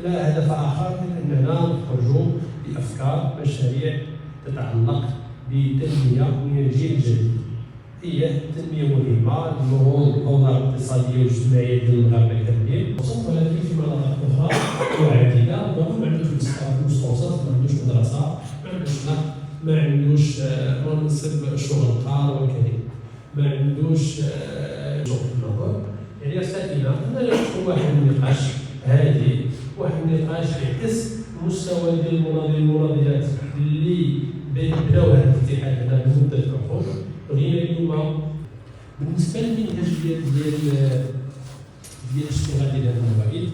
لا هدف آخر من أننا نخرجوا بأفكار مشاريع تتعلق بتنمية من الجيل الجديد. هي تنمية مهمة لنهوض الأوضاع الاقتصادية والاجتماعية ديال المغاربة كاملين، ولكن في مناطق أخرى عديدة ما عندوش مستوصف، ما عندوش مدرسة، ما عندوش منصب شغل قار وكريم، ما عندوش شغل النظر. يعني رسالتنا أننا نشوفوا واحد النقاش هادي، واحد النقاش يعكس المستوى ديال المناضلات اللي بداو هذا الاتحاد هذا لمدة عقود. بغينا اليوم بالنسبة للمنهج ديال الاشتغال ديال هذه المواعيد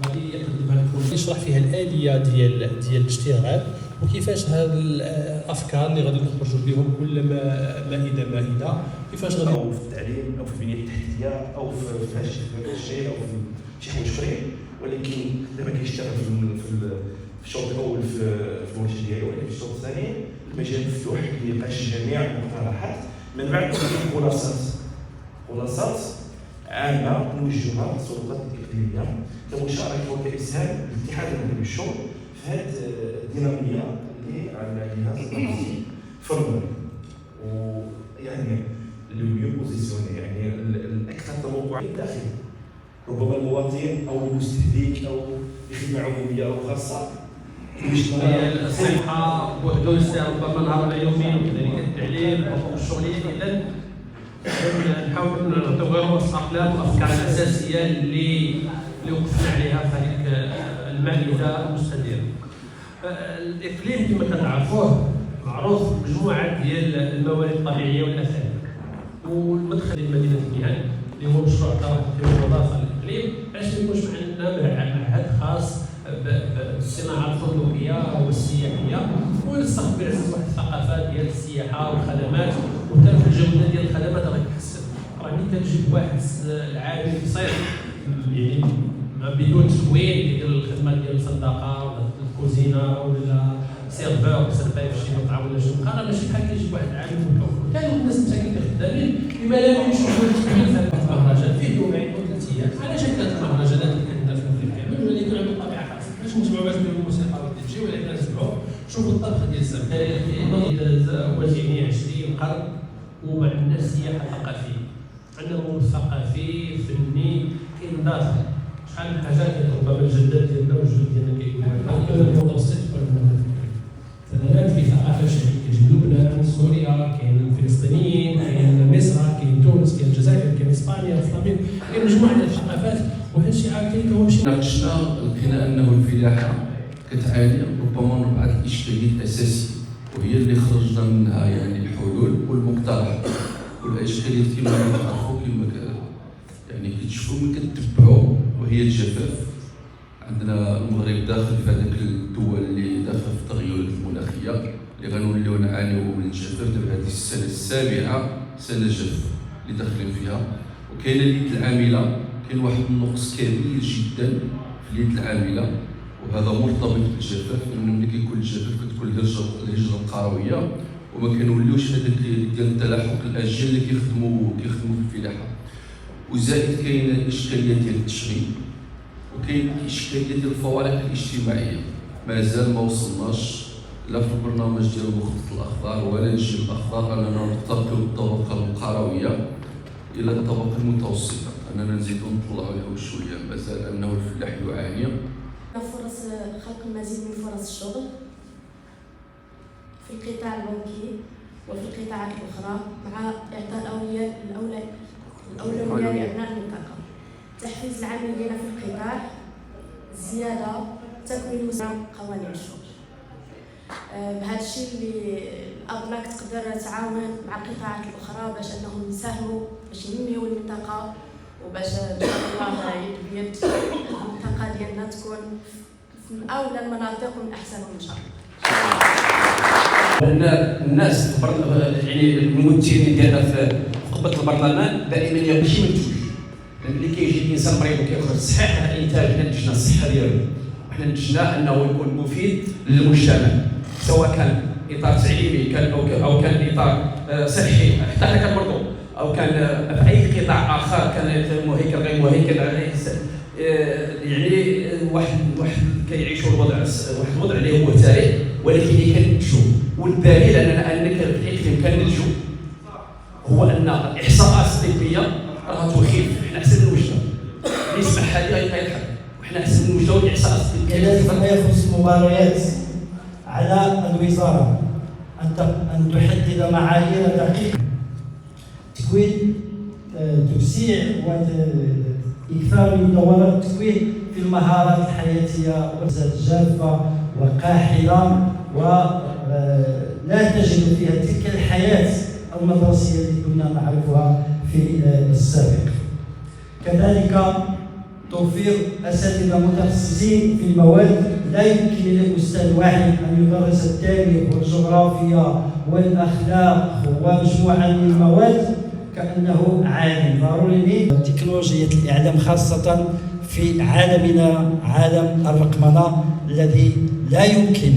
غادي يقدمها لكم، يشرح فيها الآلية ديال الاشتغال وكيفاش هاد الأفكار اللي غادي نخرجوا بهم كل مائدة كيفاش غادي أو في التعليم أو في البنية التحتية أو في الشيء أو في شي حوايج أخرين، ولكن دابا كيشتغل في الشوط الأول في الوجه ديالو، ولكن في الشوط الثاني المجال مفتوح لنقاش جميع المقترحات. من بعد خلاصات عامة نوجهها للسلطات الإقليمية كمشاركة وكإسهام للاتحاد المغربي للشغل في هذه الدينامية اللي عليها التنظيم فرضا، ويعني اللي بوزيسيوني يعني الأكثر تنوعا داخلي. ربما المواطن أو المستهلك أو بخدمة عمومية أو خاصة الصحة وحدوث ربما نهار يوميا وكذلك التعليم الحقوق الشغلية. إذا نحاول نعطيو غير الأقلام والأفكار الأساسية اللي وقفنا عليها في هذيك المائدة المستديرة. الإقليم كما كنعرفوه معروف بمجموعة ديال الموارد الطبيعية والأثرية، والمدخل لمدينة ميان اللي هو مشروع الإضافة للإقليم باش ما يكونش عندنا معهد خاص بالصناعة الفندقية والسياحية، ونستقبل على واحد الثقافات ديال السياحة والخدمات، وحتى الجودة ديال الخدمات غادي تحسن. راني كنجيب واحد العامل في صيف يعني بدون تمويل ديال الخدمات ديال الفندقة ولا الكوزينة ولا سيرفور سيرفاي في شي مطعم ولا شي مقهى، ماشي بحال كيجيب واحد العامل مكون. كانوا الناس مساكين خدامين لما لا يمكنش يشوفوا المهرجان فيه يومين او 3 ايام على شكل المهرجانات اللي كندير في المغرب كامل، واللي يكون عنده طبيعه خاصه باش نجمعوا باش نديروا الموسيقى والدي جي، ولكن نسمعوا شوفوا الطبخ ديال الزمالك واجهين 20 قرن وما عندناش سياحه ثقافيه. عندنا مول ثقافي فني كاين داخل شحال من حاجات ربما الجدات ديالنا والجدود ديالنا كيقولوا المتوسط فدابا في ثقافه شعبيه كاين لبنان، سوريا، كاين الفلسطينيين، كاين مصر، كاين تونس، كاين الجزائر، كاين اسبانيا، الفلامينغ، كاين مجموعه ديال الثقافات. وهذا الشيء عاكل هو شيء ناقشنا لقينا انه الفلاحه كتعاني ربما من بعض الاشكاليات الاساسيه، وهي اللي خرجنا منها يعني الحلول والمقترحات. والاشكاليات كما كنعرفوا كما يعني كتشوفوا ملي كتبعوا وهي الجفاف. عندنا المغرب داخل في هذاك الدول اللي داخل في التغيرات المناخيه اللي غنوليو نعانيو من الجفاف. دابا هذه السنه السابعه سنه جف اللي داخلين فيها، وكاينه اليد العامله. كاين واحد النقص كبير جدا في اليد العامله، وهذا مرتبط بالجفاف، لأن ملي كيكون الجفاف كتكون الهجره القرويه وما كنوليوش هذاك ديال تلاحق الاجيال اللي كيخدموا في الفلاحه. وزائد كاين اشكاليه ديال التشغيل، وكاين اشكاليه ديال الفوارق الاجتماعيه. مازال ما وصلناش لا في البرنامج ديال مخطط الاخضر ولا الجيل الاخضر اننا نرتقيو بالطبقه القرويه الى الطبقه المتوسطه، اننا نزيدو نطلعوا له شويه. مازال انه الفلاح يعاني. فرص خلق المزيد من فرص الشغل في القطاع البنكي وفي القطاعات الاخرى، مع اعطاء الاولويه لابناء المنطقه، تحفيز العاملين في القطاع، زياده تكوين قوانين الشغل. بهذا الشيء اللي الابناك تقدر تعاون مع القطاعات الاخرى باش انهم يساهموا باش ينميو المنطقه، وباش ان شاء الله يد بيد المنطقه ديالنا تكون من اولى المناطق ومن احسنهم ان شاء الله. لان الناس يعني الممثلين ديالنا في خطبه البرلمان دائما يقول شي منتوج، ملي كيجي الانسان مريض وكيخرج صحيح هذا الانتاج حنا نتجنا الصحه ديالو، وحنا نتجنا انه يكون مفيد للمجتمع، سواء كان اطار تعليمي كان او كان اطار صحي حتى حنا كنمرضوا، او كان في اي قطاع اخر كان مهيكل غير مهيكل يعني واحد كيعيشوا واحد الوضع اللي هو تاريخ، ولكن اللي كننتجوا والدليل انك في الاقليم كننتجوا هو ان الاحصاءات الطبيه راها تخيف. حنا احسن من وجهه اللي يسمع حاجه يضحك، وحنا احسن من وجهه والاحصاءات الطبيه. كذلك فيما يخص المباريات على الوزاره ان تحدد معايير دقيقه تكوين توسيع واكثار من دورات التكوين في المهارات الحياتيه جافه وقاحله ولا تجد فيها تلك الحياه المدرسيه التي كنا نعرفها في السابق. كذلك توفير اساتذه متخصصين في المواد. لا يمكن لاستاذ واحد ان يدرس التاريخ والجغرافيا والاخلاق ومجموعه من المواد كانه عالم. ضروري تكنولوجيا الاعلام خاصه في عالمنا، عالم الرقمنه الذي لا يمكن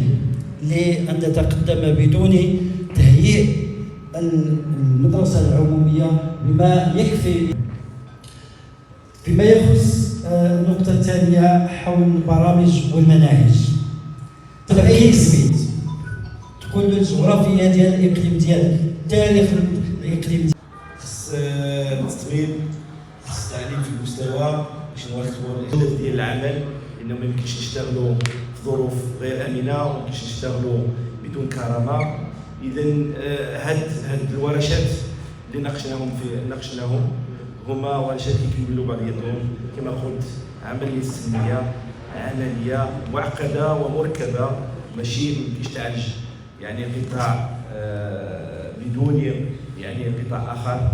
لان نتقدم بدون تهيئ المدرسه العموميه بما يكفي. فيما يخص النقطة الثانية حول البرامج والمناهج، أي سميت تقول الجغرافيا ديال الإقليم ديالك، تاريخ الإقليم ديالك. خص التطوير، خص التعليم في المستوى باش نواكبوا الهدف ديال العمل، لأنه ما يمكنش نشتغلوا في ظروف غير آمنة وما يمكنش نشتغلوا بدون كرامة. إذا هاد الورشات اللي ناقشناهم هما ورشات كيكملوا بعضياتهم. كما قلت عمليه سلميه عمليه معقده ومركبه، ماشي ميمكنش تعالج يعني قطاع بدون يعني قطاع اخر.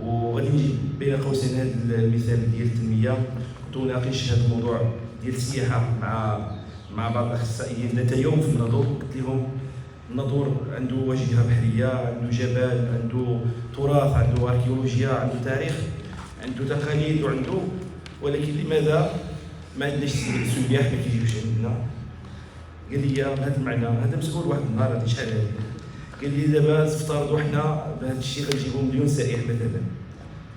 وغادي نجيب بين قوسين هذا المثال ديال التنميه. كنت اناقش هذا الموضوع ديال السياحه مع بعض الاخصائيين ذات يوم في الناظور. قلت لهم الناظور عنده واجهه بحريه، عنده جبال، عنده تراث، عنده اركيولوجيا، عنده تاريخ، عنده تقاليد وعنده، ولكن لماذا ما عندناش سياح ما كيجيوش عندنا؟ قال لي بهذا المعنى، هذا مسؤول واحد النهار هذه شحال هذه، قال لي دابا افترضوا حنا بهذا الشيء غنجيبوا مليون سائح مثلا،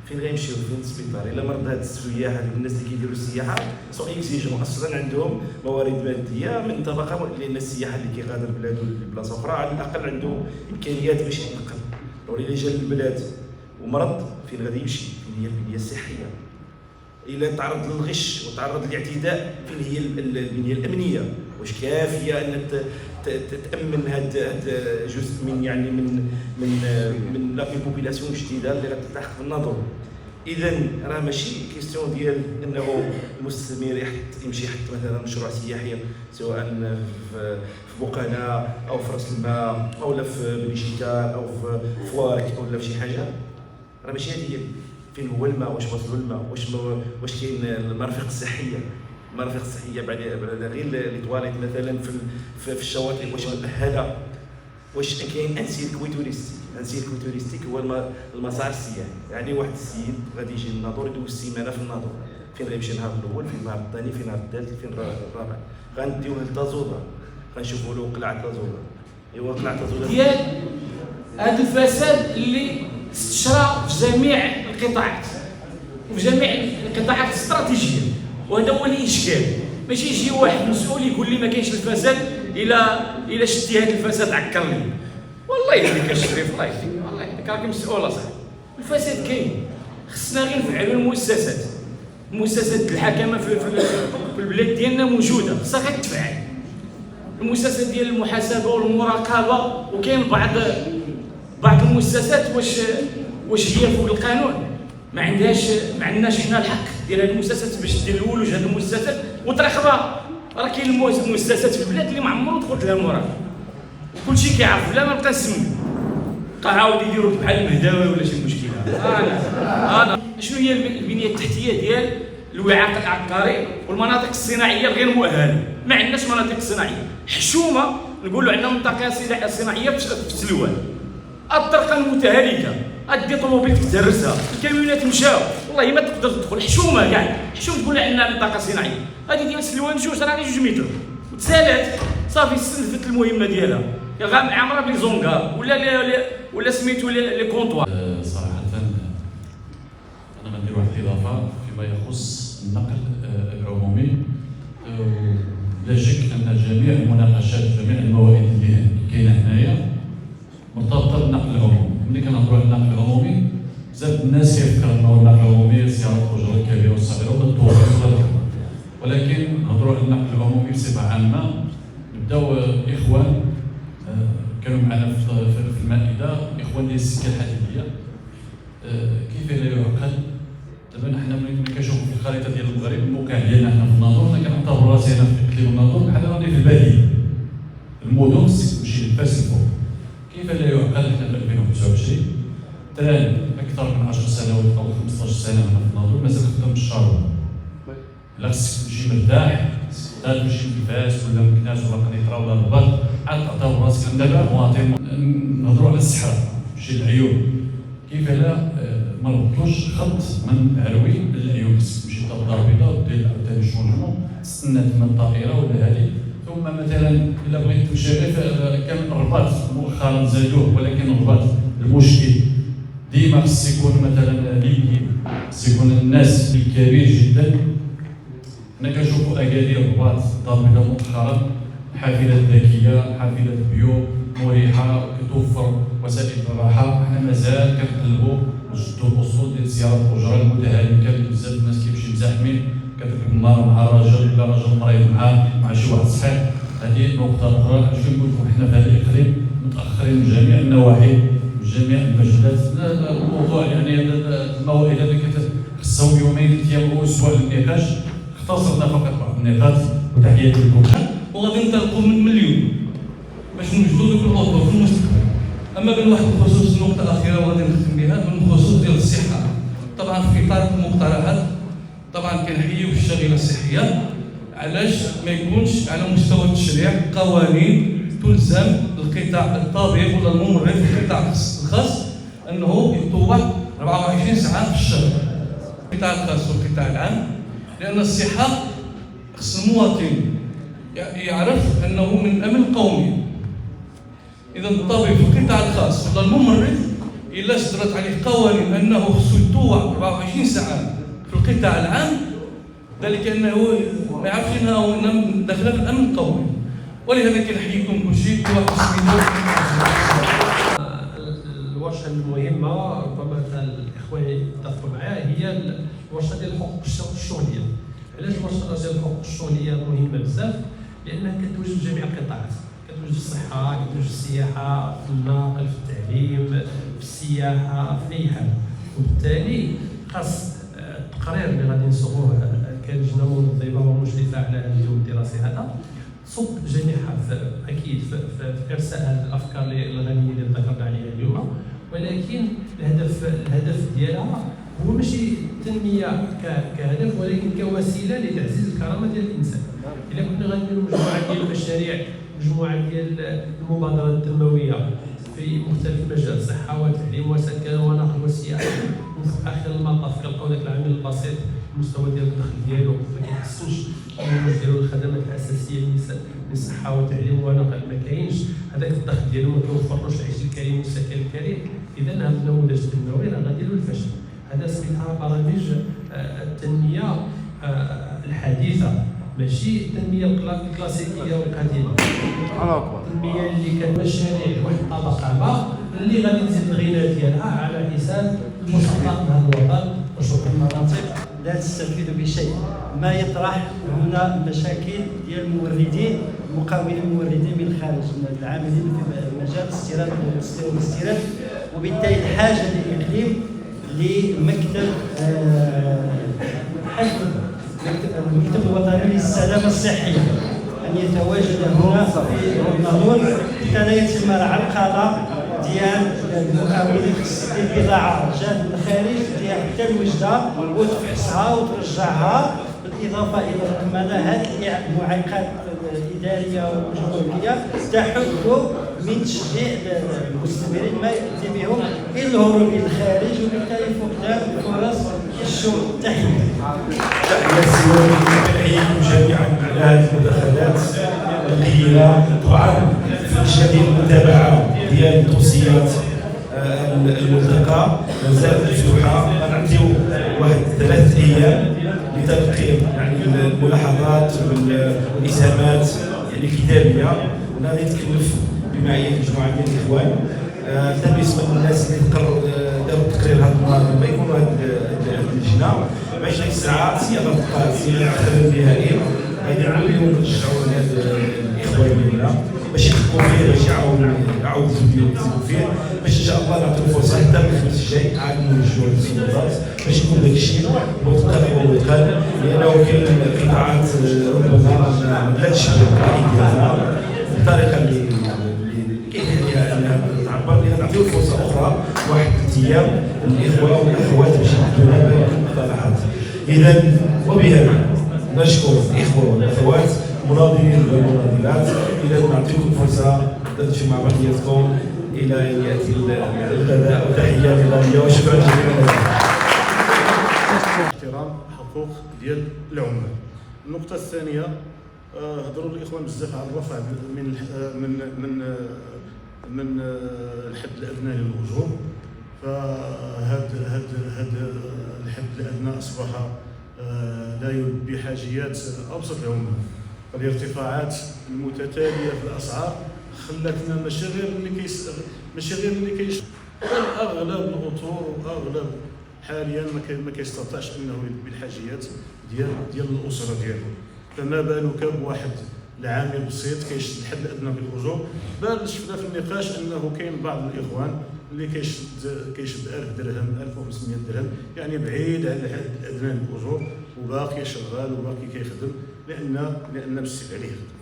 فين غيمشيو؟ فين السبيطار؟ الا مرض هاد السياح هذوك الناس اللي كيديروا السياحه سو اكزيجون اصلا عندهم موارد ماديه من طبقه، لان السياح اللي كيغادر بلاد لبلاصه اخرى على الاقل عنده امكانيات باش ينقل. ولكن الا جا للبلاد ومرض فين غادي يمشي؟ فين هي البنيه الصحيه؟ الا تعرض للغش وتعرض للاعتداء فين هي البنيه الامنيه؟ واش كافيه ان تامن هذا جزء من يعني من لا بوبيلاسيون جديده اللي غتلتحق في النظر؟ اذا راه ماشي كيستيون ديال انه المستثمر يمشي يحط مثلا مشروع سياحي سواء في بوقانا او في راس الماء او لا في بنيشيتال او في فوارك او لا في شي حاجه. راه ماشي هذه فين هو الماء، واش وصلوا الماء، واش كاين المرافق الصحيه. المرافق الصحيه بعد غير لي تواليت مثلا في الشواطئ واش مؤهله، واش كاين ان سيركوي توريستيك. ان سيركوي توريستيك هو المسار السياحي، يعني واحد السيد غادي يجي للناظور يدوز سيمانه في الناظور، فين غيمشي النهار الاول، فين النهار الثاني، فين النهار الثالث، فين الرابع. غنديوه لتازودا، غنشوفوا له قلعه تازودا. ايوا قلعه تازودا ديال هذا الفساد اللي استشرى في جميع القطاعات وفي جميع القطاعات الاستراتيجيه، وهذا هو الاشكال. ماشي يجي واحد مسؤول يقول لي ما كاينش الفساد الى شتي هذا الفساد عكرني. والله اللي كنشري في لايفي، والله انت راك مسؤول اصاحبي. الفساد كاين، خصنا غير نفعلوا المؤسسات الحكامه في البلاد ديالنا موجوده، خصها غير تفعل. المؤسسات ديال المحاسبه والمراقبه، وكاين بعض المؤسسات واش هي فوق القانون، ما عندناش حنا الحق ديال هذه المؤسسات باش دير الولوج هذه المؤسسات وتراقبها. راه كاين المؤسسات في البلاد اللي ما عمرو دخلت لها المراقبه، كلشي كيعرف، لا ما بقى نسمي بقى عاود يديروا بحال المهداوي ولا شي مشكله. انا شنو هي البنيه التحتيه ديال الوعاء العقاري والمناطق الصناعيه الغير مؤهله؟ ما عندناش مناطق صناعيه. حشومه نقولوا عندنا منطقه صناعيه في سلوان، الطرق المتهالكه، ادي طوموبيلك تهرسها، الكاميونات مشاو، والله ما تقدر تدخل. حشومه كاع حشومه تقول عندنا منطقه صناعيه، هذه ديال سلوان جوج راه غير 2 متر وتسالات صافي استنفت المهمه ديالها. عامره بلي زونكار ولا سميتو لي كونطوار. صراحه انا غندير واحد الاضافه فيما يخص النقل العمومي جميع المناقشات جميع الموائد اللي كاينه هنايا مرتبطه بالنقل العمومي. ملي كنهضروا على النقل العمومي بزاف الناس كيفكر انه النقل العمومي سيارات الاجره الكبيره والصغيره والطوارئ، ولكن نهضروا على النقل العمومي بصفه عامه. نبداو اخوان كانوا معنا في المائده، اخوان ديال السكه الحديديه. كيف لا يعقل دابا حنا ملي كنشوفوا في الخريطه ديال المغرب الموقع ديالنا حنا في الناظور، حنا كنعتبروا راسنا في اقليم الناظور بحال راني في الباديه. المدن خصك تمشي للفاس الفوق. كيف لا يعقل حنا في 2029 تران اكثر من 10 سنوات او 15 سنه هنا في الناظور مازال خدام بالشارع. لا خصك تمشي مرتاح، لا تمشي للفاس ولا مكناس ولا قنيطره ولا الرباط، عاد تعتبر راسك دابا مواطن. نهضروا على الصحراء، تمشي للعيون. كيف لا ما نبطلوش خط من عروي للعيون، خصك تمشي للدار البيضاء ودير عاوتاني الشونجمون، تستنى تما الطائره ولا هذه. ثم مثلا الا بغيت تمشي كان الرباط مؤخرا زادوه، ولكن الرباط المشكل ديما خص يكون مثلا ليكيد، خص يكون الناس كبير جدا. حنا كنشوفوا اكادير الرباط الدار البيضاء مؤخرا حافلات ذكيه، حافلات بيو مريحه كتوفر وسائل الراحه. حنا مازال كنقلبوا نشدوا الاصول ديال سياره الاجره المتهالكه اللي بزاف الناس كيمشي مزاحمين، كتركب النهار مع راجل ولا راجل مريض مع شي واحد صحيح. هذه نقطه اخرى. اش كنقول لكم حنا في هذا الاقليم متاخرين من جميع النواحي من جميع المجالات. الموضوع يعني الموائد هذه خصهم يومين ايام او اسبوع للنقاش، اختصرنا فقط بعض النقاط. وتحياتي لكم. وغادي ننطلقوا من اليوم باش نوجدوا ذوك الاطر في المستقبل. اما من واحد الخصوص النقطه الاخيره وغادي نختم بها من الخصوص ديال الصحه. طبعا في اطار المقترحات طبعا كنحييو الشغيله الصحيه، علاش ما يكونش على مستوى التشريع قوانين تلزم القطاع الطبيب ولا الممرض في القطاع الخاص انه يطوع 24 ساعه في الشهر. القطاع الخاص والقطاع العام، لان الصحه خص المواطن يعرف انه من الامن القومي. اذا الطبيب في القطاع الخاص ولا الممرض الا صدرت عليه قوانين انه خصو يطوع 24 ساعه في القطاع العام، ذلك انه ما يعرفش انه داخله في الامن القومي. ولهذا كنحييكم كلشي واحد سميتو. الورشه المهمه ربما الاخوان يتفقوا معايا هي الورشه ديال الحقوق الشغليه. علاش الورشه ديال الحقوق الشغليه مهمه بزاف؟ لانها كتوجد في جميع القطاعات، كتوجد في الصحه، كتوجد في السياحه، في النقل، في التعليم، في السياحه، في اي حاجه. وبالتالي خاص التقرير اللي غادي نصوغوه كلجنه منظمه ومشرفه على هذا اليوم الدراسي هذا تصب جميعها اكيد في ارساء الافكار الغنيه اللي ذكرنا عليها اليوم، ولكن الهدف ديالها هو ماشي التنميه كهدف، ولكن كوسيله لتعزيز الكرامه ديال الانسان. الا كنا غنديروا مجموعه ديال المشاريع، مجموعه ديال المبادرات التنمويه في مختلف المجالات، الصحه والتعليم وسكن ونقل والسياحه، وفي اخر المطاف كنلقاو ذاك العامل البسيط المستوى ديال الدخل ديالو ما كيحسنش، ديالو الخدمات الاساسيه من الصحه والتعليم ونقل ما كاينش، هذاك الدخل ديالو ما كيوفرلوش العيش الكريم والسكن الكريم. اذا هذا النموذج التنموي راه غادي له الفشل. هذا سميتها برامج التنميه الحديثه، ماشي التنميه الكلاسيكيه والقديمه. التنميه اللي كانت مشاريع واحد الطبقه ما اللي غادي تزيد الغنى ديالها على حساب المساطات هذا الوطن. وشكرا. المناطق لا تستفيد بشيء. ما يطرح هنا مشاكل ديال الموردين، مقاولين الموردين من الخارج، العاملين في مجال الاستيراد والاستيراد، وبالتالي الحاجه للاقليم لمكتب المكتب الوطني للسلامه الصحيه ان يتواجد هنا في الناظور حتى لا يتم العرقله ديال المقاولين في البضاعه جات من الخارج ديال حتى الوجده وتفحصها وترجعها، بالاضافه الى الرقمنه. هذه المعيقات الاداريه والجمهوريه تحد من تشجيع المستثمرين ما ياتي بهم الى الهروب الى الخارج، وبالتالي فقدان فرص الشغل. تحيه نحييكم جميعا على هذه المداخلات القيمه. طبعا في شديد المتابعه ديال توصيات الملتقى مازالت مفتوحه. غنعطيو واحد 3 ايام لتلقي يعني الملاحظات والاسهامات يعني كتابيه، وغادي يتكلف بمعيه مجموعه ديال الاخوان حتى بالنسبه للناس اللي داروا التقرير هذا النهار ما يكونوا هاد اللجنه باش ديك الساعه صياغه التقرير النهائي غادي نعاودوا اليوم نشجعوا هاد الاخوان ديالنا باش يحكموا فيه، باش يعاودوا يكتبوا فيه، باش ان شاء الله نعطيو فرصه حتى من الخميس الجاي عاد نوجهوا للسلطات باش يكون داك الشيء متقن ومتقن، لانه كاين قطاعات ربما ما بلاتش بالراي ديالها بالطريقه اللي كاين ليها انها تعبر لها، نعطيو فرصه اخرى واحد 3 ايام للاخوه والاخوات باش يحدوا لنا المقترحات. اذا وبهذا نشكر الاخوه والاخوات المناضلين والمناضلات. اذا نعطيكم فرصه تمشوا مع بعضياتكم الى ان ياتي الغداء، وتحيه نظاميه وشكرا جزيلا لكم. احترام حقوق ديال العمال. النقطه الثانيه، هضروا الاخوان بزاف على الرفع من الحد الادنى للاجور، فهذا الحد الادنى اصبح لا يلبي حاجيات ابسط العمال. الارتفاعات المتتاليه في الاسعار خلاتنا ماشي غير اللي كيش بل اغلب الاطر واغلب حاليا ما كيستطيعش انه يلبي الحاجيات ديال الاسره ديالو، فما بالك بواحد العامل بسيط كيشد الحد الادنى بالاجور. بل شفنا في النقاش انه كاين بعض الاخوان اللي كيشد 1000 درهم 1500 درهم، يعني بعيد على الحد الادنى للاجور وباقي شغال وباقي كيخدم لان بالسيف عليه يخدم.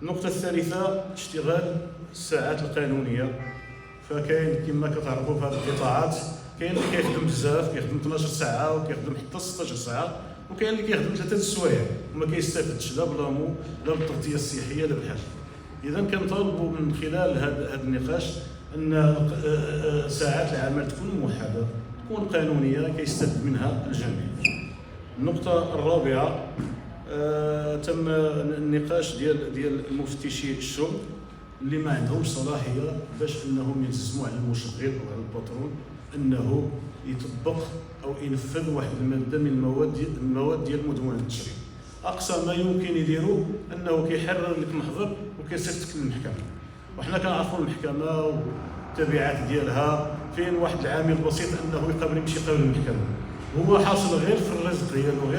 النقطه الثالثه، اشتغال الساعات القانونيه. فكاين كما كتعرفوا في هذه القطاعات كاين اللي كيخدم بزاف، كيخدم 12 ساعه وكيخدم حتى 16 ساعه، وكاين اللي كيخدم 3 السوايع وما كيستافدش لا بلامو لا بالتغطيه الصحيه لا بحاجه. اذا كنطالبوا من خلال هذا النقاش ان ساعات العمل تكون موحده، تكون قانونيه كيستافد منها الجميع. النقطه الرابعه، تم النقاش ديال مفتشي الشغل اللي ما عندهمش صلاحيه باش انهم يلزموا على المشغل او على الباترون انه يطبق او ينفذ واحد الماده من المواد ديال مدونه التشريع. اقصى ما يمكن يديروا انه كيحرر لك محضر وكيصيفطك للمحكمه، وحنا كنعرفوا المحكمه والتبعات ديالها، فين واحد العامل بسيط انه يقابل يمشي قبل المحكمه هو حاصل غير في الرزق ديالو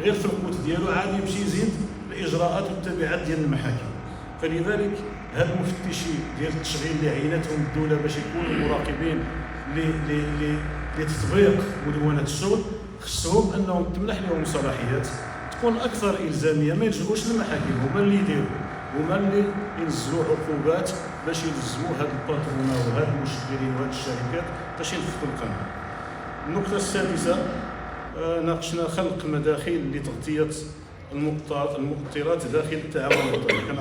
غير في القوت ديالو، عادي يمشي يزيد الاجراءات والتبعات ديال المحاكم. فلذلك هاد المفتشي ديال التشغيل اللي عينتهم الدوله باش يكونوا مراقبين لتطبيق مدونه الشغل، خصهم انهم تمنح لهم صلاحيات تكون اكثر الزاميه، ما يلجؤوش للمحاكم، هما اللي يديروا، هما اللي ينزلوا عقوبات باش يلزموا هاد الباترونه وهاد المشغلين وهاد الشركات باش ينفذوا القانون. النقطه السادسه، ناقشنا خلق مداخل لتغطيه المؤطرات داخل التعاون الوطني.